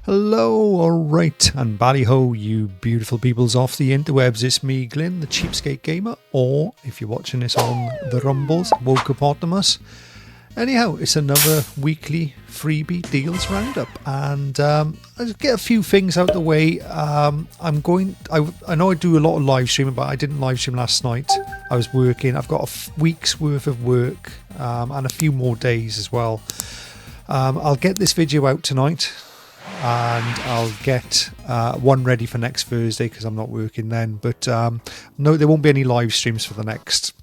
Hello, alright, and bally-ho, you beautiful peoples off the interwebs. It's me, Glyn, the Cheapskate Gamer, or if you're watching this on the Rumbles, Wokeopotamus. Anyhow, it's another weekly freebie deals roundup, and I'll get a few things out the way. I know I do a lot of live streaming, but I didn't live stream last night. I was working. I've got a week's worth of work and a few more days as well. I'll get this video out tonight, and I'll get one ready for next Thursday because I'm not working then. But no, there won't be any live streams for the next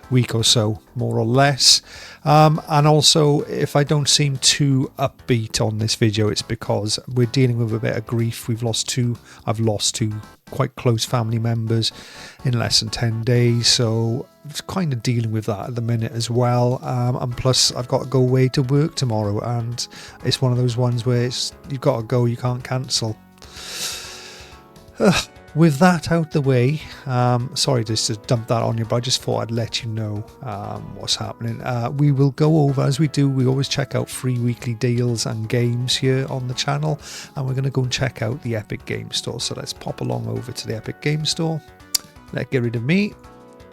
week or so, more or less. And also, if I don't seem too upbeat on this video, it's because we're dealing with a bit of grief. I've lost two quite close family members in less than 10 days, so I'm kind of dealing with that at the minute as well. And plus I've got to go away to work tomorrow, and it's one of those ones where you've got to go, you can't cancel. With that out the way, sorry just to dump that on you, but I just thought I'd let you know what's happening. We will go over, as we do, we always check out free weekly deals and games here on the channel, and we're going to go and check out the Epic Game Store. So let's pop along over to the Epic Game Store. Let's get rid of me.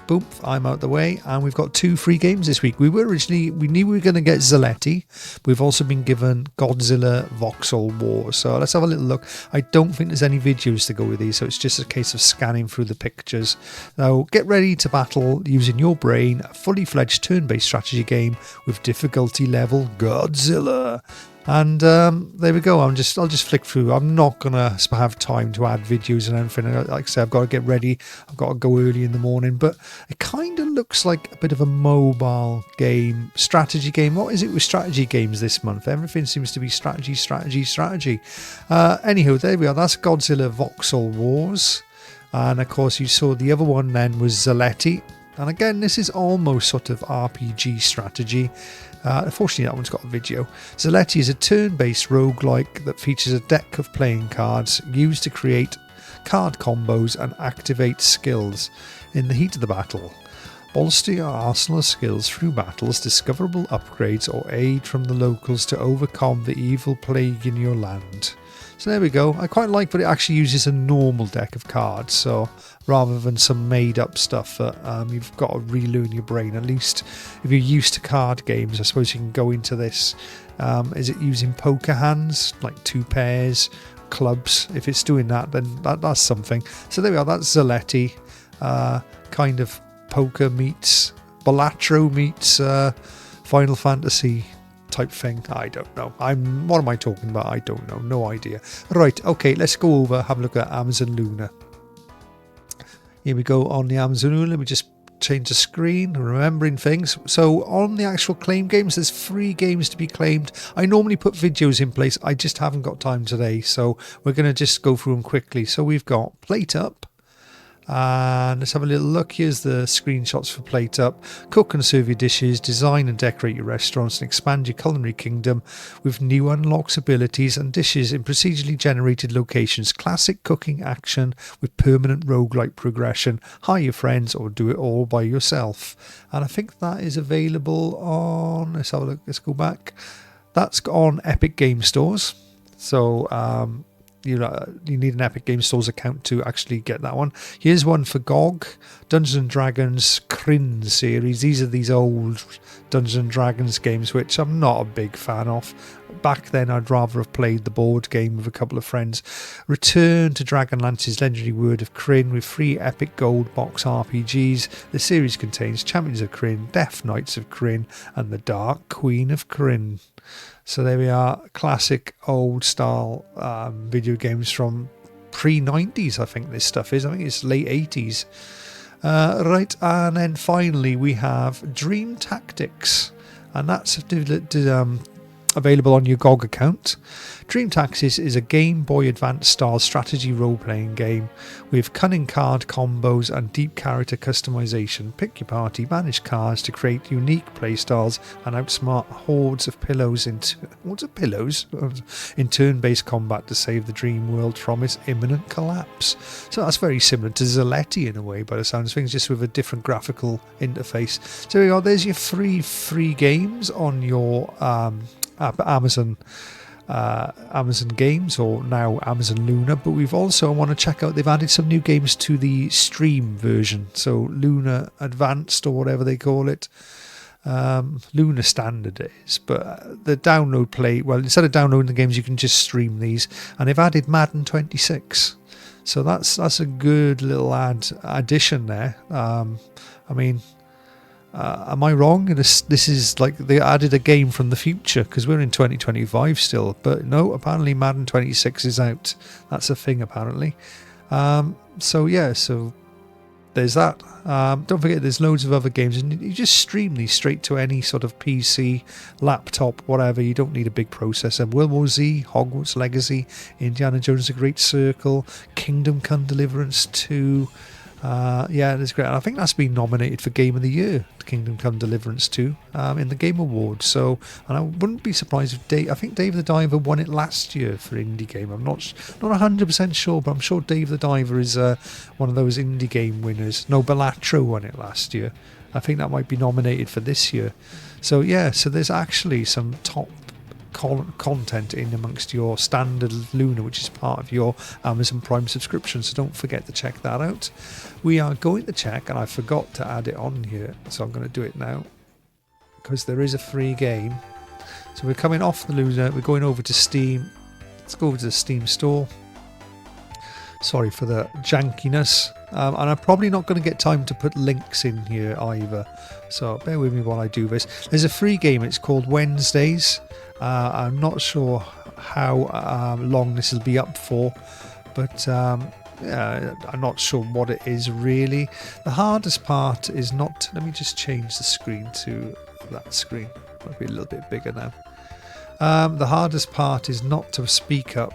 Boom, I'm out the way, and we've got two free games this week. We knew we were going to get Zaletti. We've also been given Godzilla Voxel War. So let's have a little look. I don't think there's any videos to go with these, so it's just a case of scanning through the pictures. Now, get ready to battle using your brain, a fully fledged turn-based strategy game with difficulty level Godzilla. And there we go. I'll just flick through. I'm not gonna have time to add videos and everything. Like I say, I've got to get ready. I've got to go early in the morning. But it kind of looks like a bit of a mobile game, strategy game. What is it with strategy games this month? Everything seems to be strategy. Anywho, there we are. That's Godzilla Voxel Wars. And of course, you saw the other one then was Zaletti. And again, this is almost sort of RPG strategy. Unfortunately, that one's got a video. Zaletti is a turn-based roguelike that features a deck of playing cards used to create card combos and activate skills in the heat of the battle. Bolster your arsenal of skills through battles, discoverable upgrades, or aid from the locals to overcome the evil plague in your land. So there we go. I quite like that it actually uses a normal deck of cards, so rather than some made up stuff that you've got to relearn your brain. At least if you're used to card games, I suppose you can go into this. Is it using poker hands, like two pairs, clubs? If it's doing that, then that's something. So there we are. That's Zaletti, kind of poker meets Balatro meets Final Fantasy type thing. I don't know. What am I talking about? I don't know. No idea. Right, okay, let's go over, have a look at Amazon Luna. Here we go on the Amazon Luna. Let me just change the screen, remembering things. So on the actual claim games, there's 3 games to be claimed. I normally put videos in place. I just haven't got time today, so we're going to just go through them quickly. So we've got Plate Up. And let's have a little look. Here's the screenshots for Plate Up. Cook and serve your dishes, design and decorate your restaurants, and expand your culinary kingdom with new unlocks, abilities and dishes in procedurally generated locations. Classic cooking action with permanent roguelike progression. Hire your friends or do it all by yourself. And I think that is available on, let's have a look, let's go back. That's on Epic Game Stores. So you need an Epic Game Stores account to actually get that one. Here's one for GOG, Dungeons & Dragons Kryn series. These are these old Dungeons & Dragons games, which I'm not a big fan of. Back then, I'd rather have played the board game with a couple of friends. Return to Dragonlance's legendary Word of Kryn with 3 epic gold box RPGs. The series contains Champions of Kryn, Death Knights of Kryn, and the Dark Queen of Kryn. So there we are, classic old style video games from pre-90s, I think this stuff is. I think it's late 80s. Right, and then finally we have Dream Tactics, and that's available on your GOG account. Dream Tactics is a Game Boy Advance style strategy role-playing game with cunning card combos and deep character customization. Pick your party, manage cards to create unique playstyles and outsmart hordes of pillows in turn-based combat to save the dream world from its imminent collapse. So that's very similar to Zaletti in a way, by the sounds of things, just with a different graphical interface. So there you go. There's your free games on your Amazon Amazon Games, or now Amazon Luna, but we've also want to check out, they've added some new games to the Stream version, so Luna Advanced or whatever they call it. Luna Standard it is, but the download play, well, instead of downloading the games, you can just stream these, and they've added Madden 26, so that's a good little addition there. I mean, am I wrong? This is like they added a game from the future, because we're in 2025 still, but no, apparently Madden 26 is out. That's a thing apparently. So yeah, so there's that. Don't forget there's loads of other games, and you just stream these straight to any sort of PC, laptop, whatever. You don't need a big processor. World War Z, Hogwarts Legacy, Indiana Jones: The Great Circle, Kingdom Come Deliverance 2. Yeah, that's great. And I think that's been nominated for Game of the Year, Kingdom Come Deliverance 2, in the Game Awards. So, and I wouldn't be surprised if I think Dave the Diver won it last year for indie game. I'm not 100% sure, but I'm sure Dave the Diver is one of those indie game winners. No, Balatro won it last year. I think that might be nominated for this year. So yeah, so there's actually some top content in amongst your standard Luna, which is part of your Amazon Prime subscription, so don't forget to check that out. We are going to check, and I forgot to add it on here, so I'm going to do it now because there is a free game. So we're coming off the Luna, we're going over to Steam. Let's go over to the Steam store. Sorry for the jankiness, and I'm probably not going to get time to put links in here either, so bear with me while I do this. There's a free game, it's called Wednesdays. I'm not sure how long this will be up for, but yeah, I'm not sure what it is really. The hardest part is not, let me just change the screen to that screen, might be a little bit bigger now. The hardest part is not to speak up,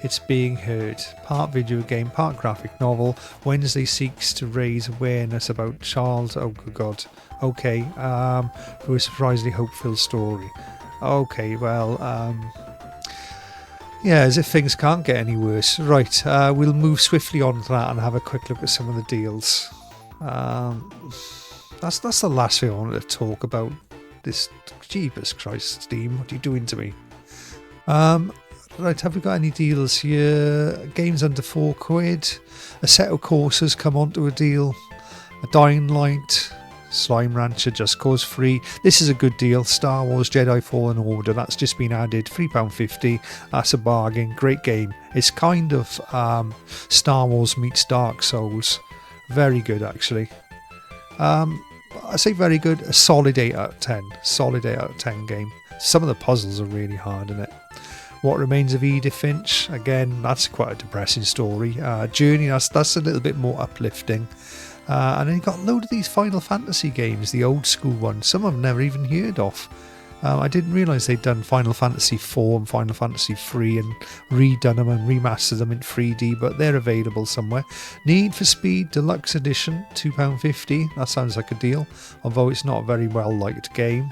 it's being heard. Part video game, part graphic novel. Wednesday seeks to raise awareness about Charles, oh good god, okay, who a surprisingly hope-filled story. Okay, well, yeah, as if things can't get any worse. Right, we'll move swiftly on to that and have a quick look at some of the deals. That's the last thing I wanted to talk about. This, Jeepers Christ, Steam, what are you doing to me? Right, have we got any deals here? Games under £4. A set of courses come onto a deal. A Dying Light. Slime Rancher, Just Cause free. This is a good deal. Star Wars Jedi Fallen Order, that's just been added, £3.50. That's a bargain. Great game. It's kind of Star Wars meets Dark Souls. Very good actually. I say very good, a solid 8 out of 10. Solid 8 out of 10 game. Some of the puzzles are really hard in it. What Remains of Edith Finch, again, that's quite a depressing story. Journey, that's a little bit more uplifting. And then you've got a load of these Final Fantasy games, the old school ones. Some I've never even heard of. I didn't realise they'd done Final Fantasy 4 and Final Fantasy 3 and redone them and remastered them in 3D, but they're available somewhere. Need for Speed Deluxe Edition, £2.50. That sounds like a deal, although it's not a very well liked game.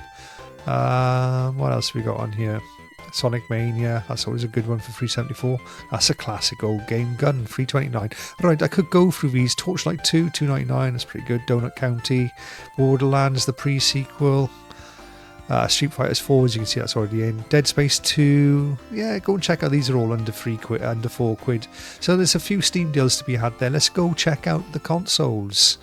What else have we got on here? Sonic Mania, that's always a good one for $3.74. That's a classic old game. Gun, $3.29. Right, I could go through these. Torchlight 2, $2.99, that's pretty good. Donut County, Borderlands, the pre-sequel. Street Fighters 4, as you can see, that's already in. Dead Space 2, yeah, go and check out. These are all under £4. So there's a few Steam deals to be had there. Let's go check out the consoles.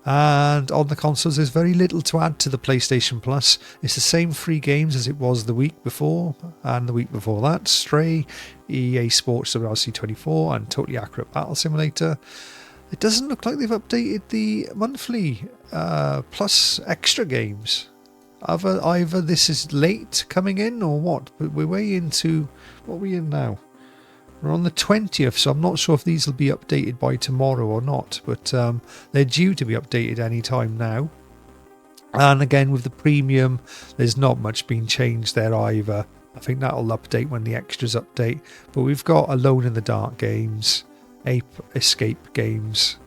And on the consoles, there's very little to add to the PlayStation Plus. It's the same free games as it was the week before and the week before that. Stray, EA Sports WRC 24 and Totally Accurate Battle Simulator. It doesn't look like they've updated the monthly plus extra games. Either this is late coming in or what, but we're way into, what are we in now? We're on the 20th, so I'm not sure if these will be updated by tomorrow or not, but they're due to be updated any time now. And again, with the premium, there's not much being changed there either. I think that'll update when the extras update. But we've got Alone in the Dark games, Ape Escape games,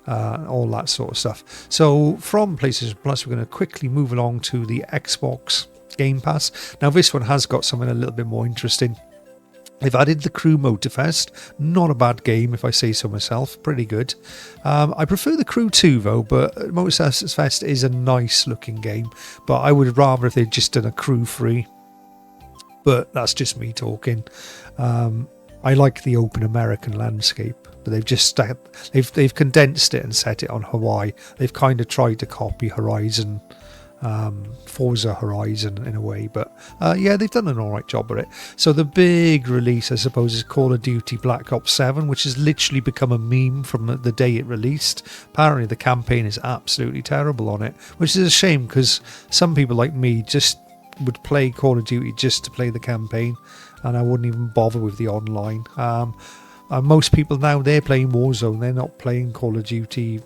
all that sort of stuff. So from PlayStation Plus, we're going to quickly move along to the Xbox Game Pass. Now this one has got something a little bit more interesting. They've added the Crew Motorfest. Not a bad game, if I say so myself. Pretty good. I prefer the Crew 2, though, but Motorfest is a nice-looking game. But I would rather if they'd just done a Crew free. but that's just me talking. I like the open American landscape, but they've condensed it and set it on Hawaii. They've kind of tried to copy Horizon, Forza Horizon in a way, but yeah, they've done an alright job of it. So the big release, I suppose, is Call of Duty Black Ops 7, which has literally become a meme from the day it released. Apparently the campaign is absolutely terrible on it, which is a shame, because some people like me just would play Call of Duty just to play the campaign, and I wouldn't even bother with the online. Most people now, they're playing Warzone, they're not playing Call of Duty,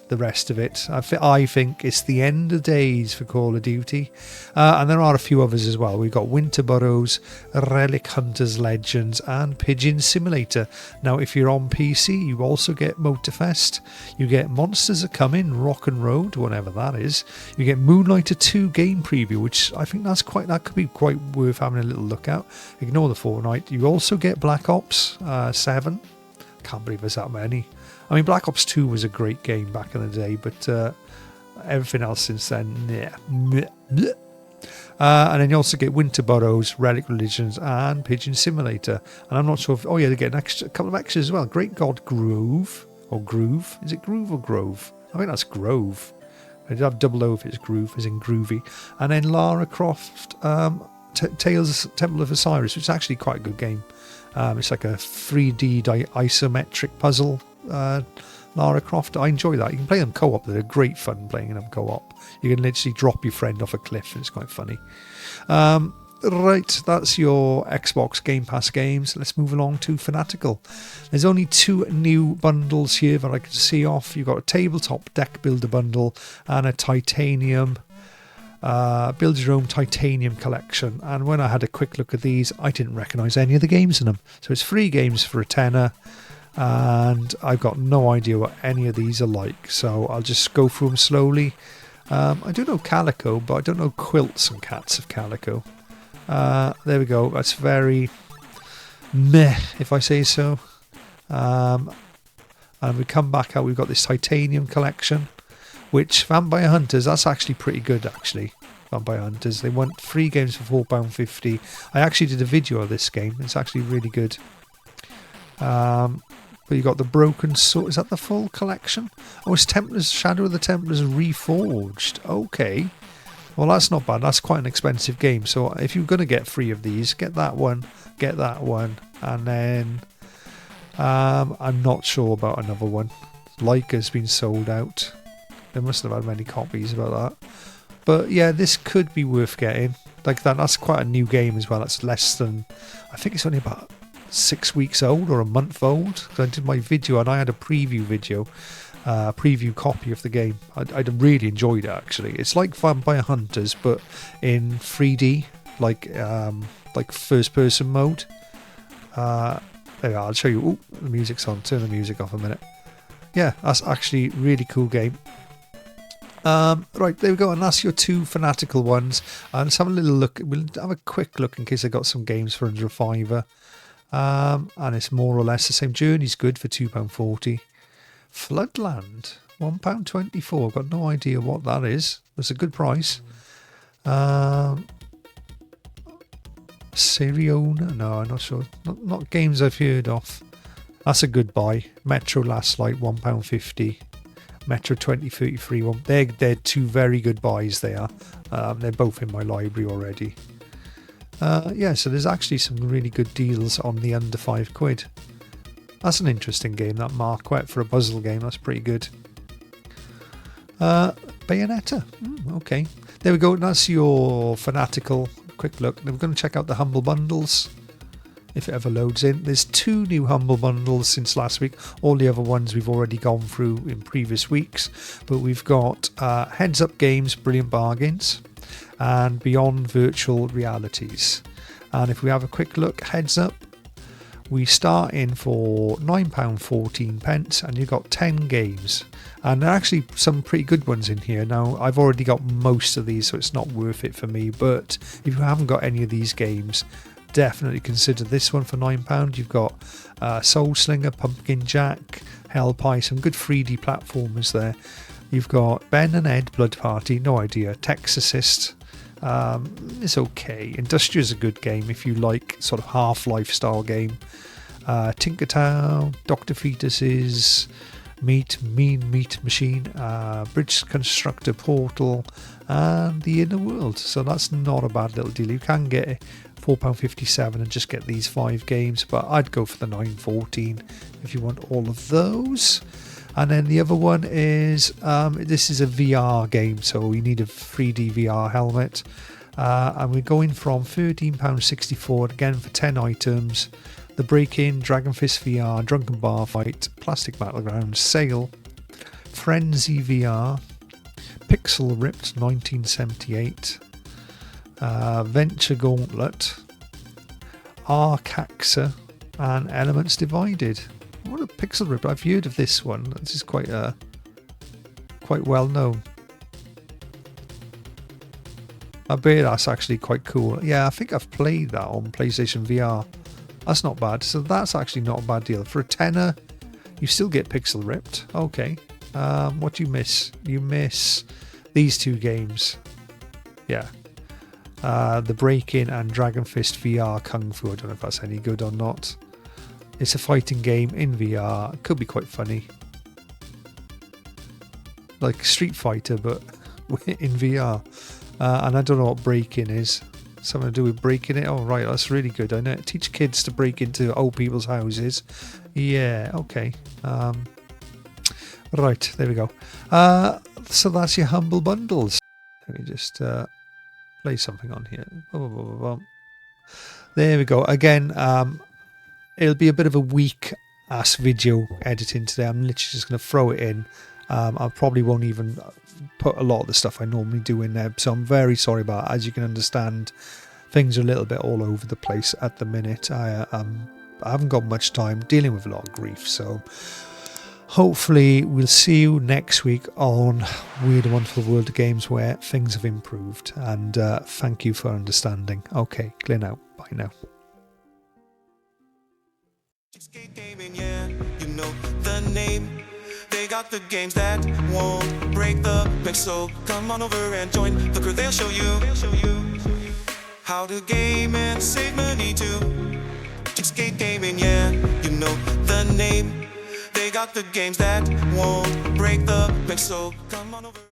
the rest of it. I think it's the end of days for Call of Duty, and there are a few others as well. We've got Winter Burrows, Relic Hunters Legends, and Pigeon Simulator. Now if you're on PC, you also get Motorfest, you get Monsters Are Coming, Rock and Road, whatever that is, you get Moonlighter 2 game preview, which I think that could be quite worth having a little look at. Ignore the Fortnite. You also get Black Ops 7. Can't believe there's that many. I mean, Black Ops 2 was a great game back in the day, but everything else since then, yeah. And then you also get Winter Burrows, Relic Religions, and Pigeon Simulator. And I'm not sure if... Oh, yeah, they get a couple of extras as well. Great God Grove, or Groove. Is it Groove or Grove? I think that's Grove. I did have double O if it's Groove, as in groovy. And then Lara Croft, Tales Temple of Osiris, which is actually quite a good game. It's like a 3D isometric puzzle. Lara Croft, I enjoy that. You can play them co-op. They're great fun playing them co-op. You can literally drop your friend off a cliff and it's quite funny. Right, that's your Xbox Game Pass games. Let's move along to Fanatical. There's only 2 new bundles here that I can see off. You've got a tabletop deck builder bundle and a titanium build your own titanium collection. And when I had a quick look at these, I didn't recognise any of the games in them. So it's 3 games for a tenner, and I've got no idea what any of these are like, so I'll just go through them slowly. I do know Calico, but I don't know Quilts and Cats of Calico. There we go. That's very meh, if I say so. And we come back out, we've got this titanium collection, which Vampire Hunters, that's actually pretty good, actually. Vampire Hunters, they want 3 games for £4.50. I actually did a video of this game. It's actually really good. But you got the Broken Sword. Is that the full collection? Oh, it's Templars, Shadow of the Templars Reforged. Okay. Well, that's not bad. That's quite an expensive game. So if you're going to get 3 of these, get that one, and then I'm not sure about another one. Leica's been sold out. They must have had many copies about that. But yeah, this could be worth getting. Like that's quite a new game as well. That's less than, I think it's only about 6 weeks old or a month old. I did my video and I had a preview video, preview copy of the game. I really enjoyed it, actually. It's like Vampire Hunters, but in 3D, like first person mode. There we are, I'll show you. Ooh, the music's on. Turn the music off a minute. Yeah, that's actually a really cool game. Right, there we go, and that's your 2 Fanatical ones. Let's have a little look. We'll have a quick look in case I got some games for under a £5. And it's more or less the same. Journey's good for £2.40. Floodland, £1.24. I've got no idea what that is. It's a good price. Siriona? No, I'm not sure. Not games I've heard of. That's a good buy. Metro Last Light, £1.50. Metro 2033 one. They're 2 very good buys. They are. They're both in my library already. Yeah, so there's actually some really good deals on the under £5. That's an interesting game, that Marquette, for a puzzle game. That's pretty good. Bayonetta. Okay. There we go. That's your Fanatical. Quick look. Then we're going to check out the Humble Bundles, if it ever loads in. There's 2 new Humble Bundles since last week. All the other ones we've already gone through in previous weeks. But we've got Heads Up Games, Brilliant Bargains, and Beyond Virtual Realities. And if we have a quick look, Heads Up, we start in for £9.14, and you've got 10 games. And there are actually some pretty good ones in here. Now, I've already got most of these, so it's not worth it for me. But if you haven't got any of these games, definitely consider this one for £9. You've got Soul Slinger, Pumpkin Jack, Hell Pie, some good 3D platformers there. You've got Ben and Ed Blood Party, no idea, Tex Assist, It's okay. Industria is a good game if you like sort of Half-Life style game. Tinkertown, Dr. Fetus's, Mean Meat Machine, Bridge Constructor Portal, and The Inner World. So that's not a bad little deal. You can get £4.57 and just get these 5 games, but I'd go for the £9.14 if you want all of those. And then the other one is, this is a VR game, so you need a 3D VR helmet. And we're going from £13.64 again for 10 items. The Break-In, Dragon Fist VR, Drunken Bar Fight, Plastic Battleground, Sail, Frenzy VR, Pixel Ripped 1978, Venture Gauntlet, Arcaxa, and Elements Divided. What a Pixel Ripped! I've heard of this one. This is quite well known. I bet that's actually quite cool. Yeah, I think I've played that on PlayStation VR. That's not bad. So that's actually not a bad deal. For a tenner, you still get Pixel Ripped. Okay. What do you miss? You miss these 2 games. Yeah. The Break-In and Dragon Fist VR Kung Fu. I don't know if that's any good or not. It's a fighting game in VR. It could be quite funny. Like Street Fighter, but in VR. And I don't know what Break-In is. Something to do with breaking it. Oh, right, that's really good. I know. Teach kids to break into old people's houses. Yeah, okay. Right, there we go. So that's your humble bundles. Let me just play something on here. There we go. Again, it'll be a bit of a weak-ass video editing today. I'm literally just going to throw it in. I probably won't even put a lot of the stuff I normally do in there, so I'm very sorry about it. As you can understand, things are a little bit all over the place at the minute. I haven't got much time, dealing with a lot of grief, so hopefully we'll see you next week on Weird and Wonderful World of Games, where things have improved, and thank you for understanding. Okay, clear now. Bye now. Gaming, yeah, you know the name. They got the games that won't break the bank, so come on over and join the crew. They'll show you how to game and save money too. Skate Gaming, yeah, you know the name. They got the games that won't break the bank, so come on over.